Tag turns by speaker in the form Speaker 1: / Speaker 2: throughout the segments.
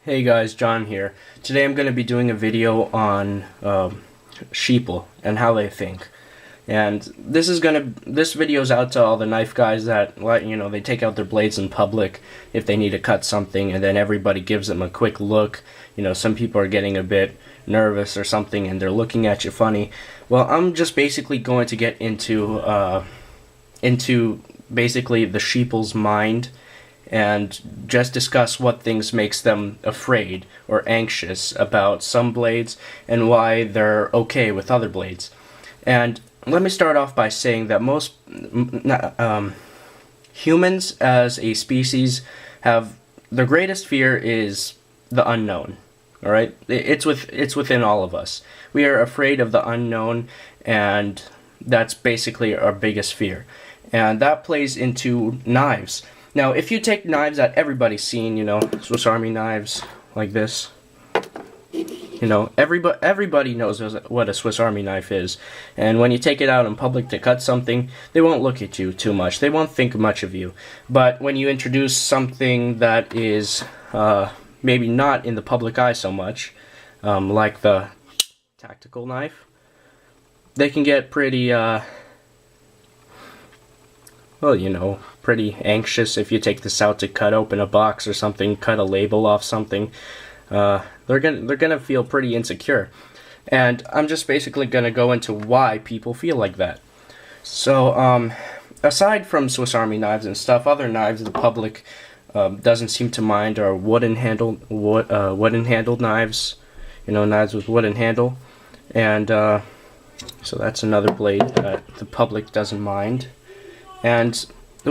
Speaker 1: Hey guys, John here. Today I'm going to be doing a video on Sheeple and how they think. And this video's out to all the knife guys that, they take out their blades in public if they need to cut something, and then everybody gives them a quick look. Some people are getting a bit nervous or something and they're looking at you funny. Well, I'm just basically going to get into basically the Sheeple's mind and just discuss what things makes them afraid or anxious about some blades and why they're okay with other blades. And let me start off by saying that most humans as a species have their greatest fear is the unknown. All right, it's within all of us. We are afraid of the unknown, and that's basically our biggest fear. And that plays into knives. Now, if you take knives that everybody's seen, Swiss Army knives like this, everybody knows what a Swiss Army knife is. And when you take it out in public to cut something, they won't look at you too much. They won't think much of you. But when you introduce something that is maybe not in the public eye so much, like the tactical knife, they can get pretty pretty anxious if you take this out to cut open a box or something, cut a label off something. They're gonna feel pretty insecure, and I'm just basically gonna go into why people feel like that. So, aside from Swiss Army knives and stuff, other knives the public doesn't seem to mind are wooden handled knives. Knives with wooden handle, and so that's another blade that the public doesn't mind. And I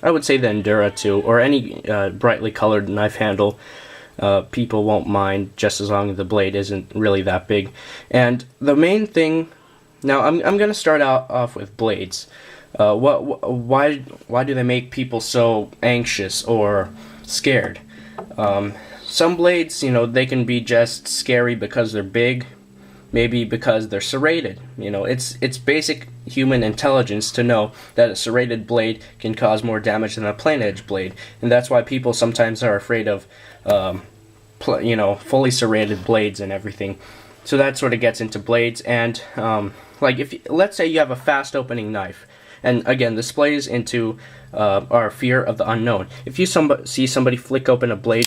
Speaker 1: would say the Endura too, or any brightly colored knife handle, people won't mind just as long as the blade isn't really that big. And the main thing, now I'm going to start off with blades. Why do they make people so anxious or scared? Some blades, they can be just scary because they're big. Maybe because they're serrated. It's basic human intelligence to know that a serrated blade can cause more damage than a plain edge blade, and that's why people sometimes are afraid of, fully serrated blades and everything. So that sort of gets into blades. And let's say you have a fast opening knife, and again, this plays into our fear of the unknown. If you see somebody flick open a blade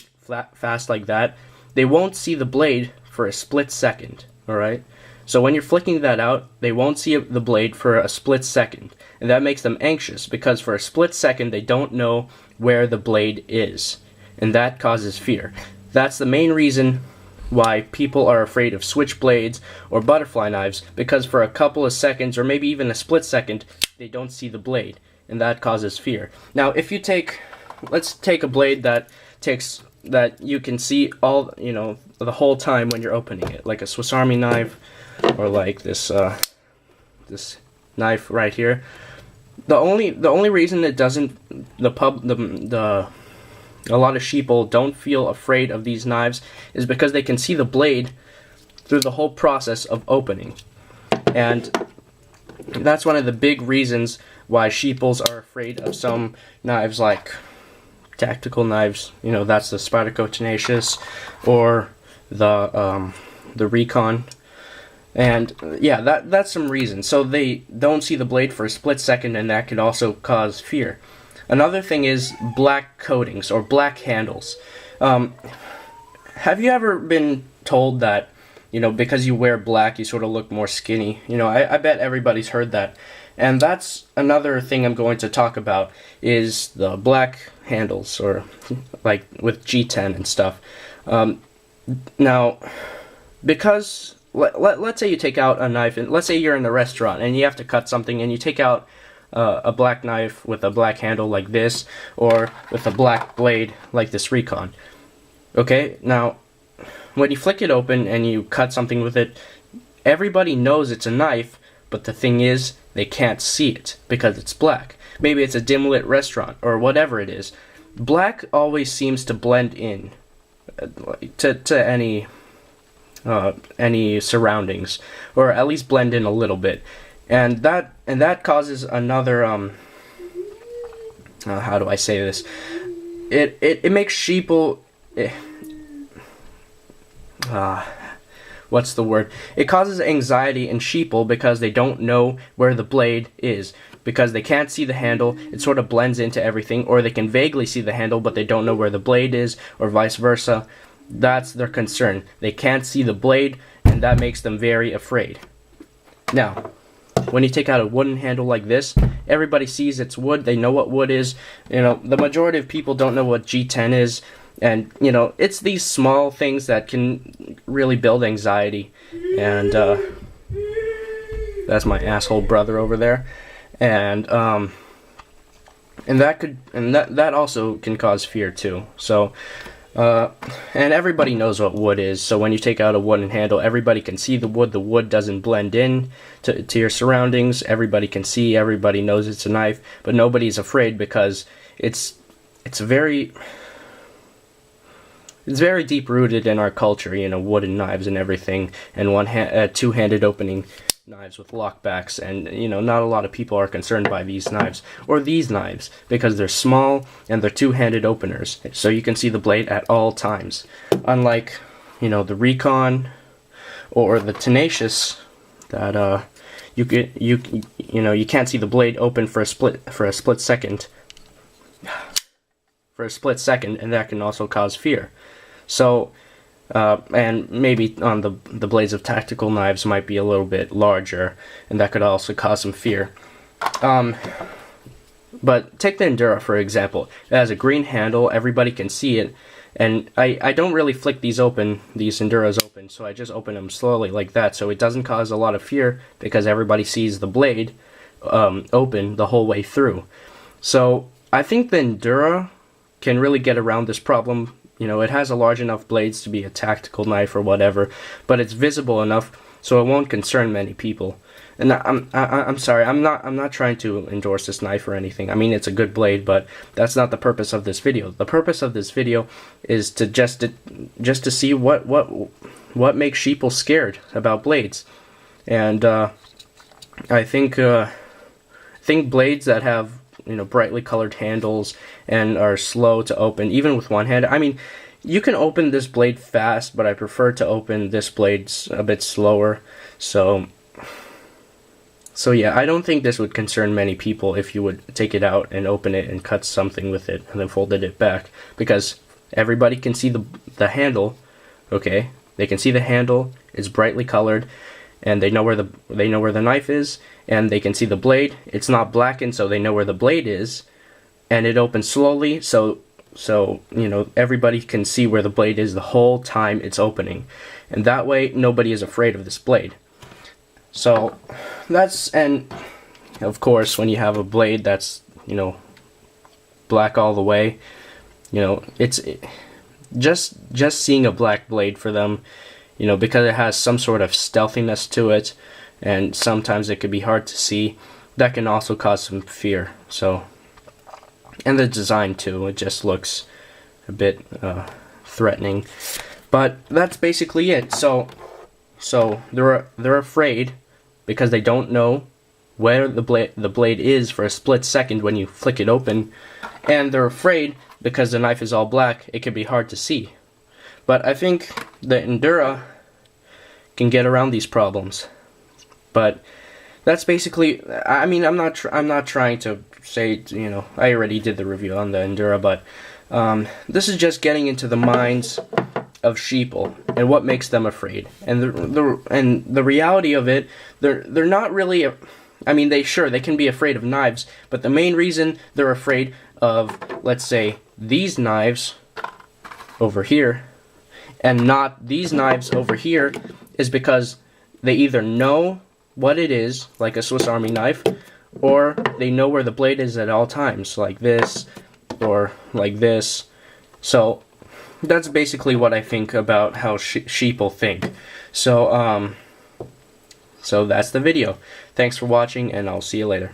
Speaker 1: fast like that, they won't see the blade for a split second. Alright? So when you're flicking that out, they won't see the blade for a split second. And that makes them anxious, because for a split second they don't know where the blade is. And that causes fear. That's the main reason why people are afraid of switchblades or butterfly knives, because for a couple of seconds, or maybe even a split second, they don't see the blade. And that causes fear. Now, if you let's take a blade that you can see all, the whole time when you're opening it, like a Swiss Army knife, or like this this knife right here. The only reason it doesn't, a lot of sheeple don't feel afraid of these knives is because they can see the blade through the whole process of opening. And that's one of the big reasons why sheeples are afraid of some knives, like tactical knives. That's the Spyderco Tenacious or the Recon. And yeah, that's some reason. So they don't see the blade for a split second, and that could also cause fear. Another thing is black coatings or black handles. Have you ever been told that, because you wear black, you sort of look more skinny? I bet everybody's heard that. And that's another thing I'm going to talk about, is the black handles, or like with G10 and stuff. Now, because let's say you take out a knife, and let's say you're in a restaurant and you have to cut something, and you take out a black knife with a black handle like this, or with a black blade like this Recon. Okay, now when you flick it open and you cut something with it, everybody knows it's a knife, but the thing is, they can't see it because it's black. Maybe it's a dim lit restaurant or whatever it is. Black always seems to blend in to any surroundings, or at least blend in a little bit, and that causes another how do I say this? it makes sheeple. What's the word? It causes anxiety in sheeple because they don't know where the blade is. Because they can't see the handle, it sort of blends into everything, or they can vaguely see the handle, but they don't know where the blade is, or vice versa. That's their concern. They can't see the blade, and that makes them very afraid. Now, when you take out a wooden handle like this, everybody sees it's wood. They know what wood is. You know, the majority of people don't know what G10 is. And, you know, it's these small things that can really build anxiety. And, that's my asshole brother over there. And that also can cause fear too. So, and everybody knows what wood is. So when you take out a wooden handle, everybody can see the wood. The wood doesn't blend in to your surroundings. Everybody can see. Everybody knows it's a knife, but nobody's afraid because it's very deep rooted in our culture. You know, wooden knives and everything, and two-handed opening knives with lockbacks, and you know, not a lot of people are concerned by these knives or these knives because they're small and they're two-handed openers, so you can see the blade at all times. Unlike, you know, the Recon or the Tenacious, that you can't see the blade open for a split second, and that can also cause fear. So. And maybe on the blades of tactical knives might be a little bit larger, and that could also cause some fear. But take the Endura for example. It has a green handle, everybody can see it, and I don't really flick these Enduras open, so I just open them slowly like that, so it doesn't cause a lot of fear because everybody sees the blade open the whole way through. So I think the Endura can really get around this problem. You know, it has a large enough blades to be a tactical knife or whatever, but it's visible enough so it won't concern many people. And I'm sorry, I'm not trying to endorse this knife or anything. I mean, it's a good blade, but that's not the purpose of this video. The purpose of this video is to just to see what makes sheeple scared about blades. And I think blades that have, you know, brightly colored handles and are slow to open, even with one hand. I mean, you can open this blade fast, but I prefer to open this blade a bit slower. So yeah, I don't think this would concern many people if you would take it out and open it and cut something with it and then folded it back, because everybody can see the handle. Okay, they can see the handle. It's brightly colored, and they know where the knife is, and they can see the blade. It's not blackened, so they know where the blade is, and it opens slowly, so you know, everybody can see where the blade is the whole time it's opening, and that way nobody is afraid of this blade. So and of course, when you have a blade that's, you know, black all the way, you know, just seeing a black blade for them, you know, because it has some sort of stealthiness to it, and sometimes it could be hard to see, that can also cause some fear. So, and the design too, it just looks a bit threatening. But that's basically it. So they're afraid because they don't know where the blade is for a split second when you flick it open, and they're afraid because the knife is all black, it can be hard to see. But I think the Endura can get around these problems. But that's basically, I mean, I'm not trying to say, you know, I already did the review on the Endura, but this is just getting into the minds of sheeple and what makes them afraid. And the reality of it, they're not really, I mean, they can be afraid of knives, but the main reason they're afraid of, let's say, these knives over here and not these knives over here is because they either know what it is, like a Swiss Army knife, or they know where the blade is at all times, like this or like this. So that's basically what I think about how sheeple think. So so that's the video. Thanks for watching, and I'll see you later.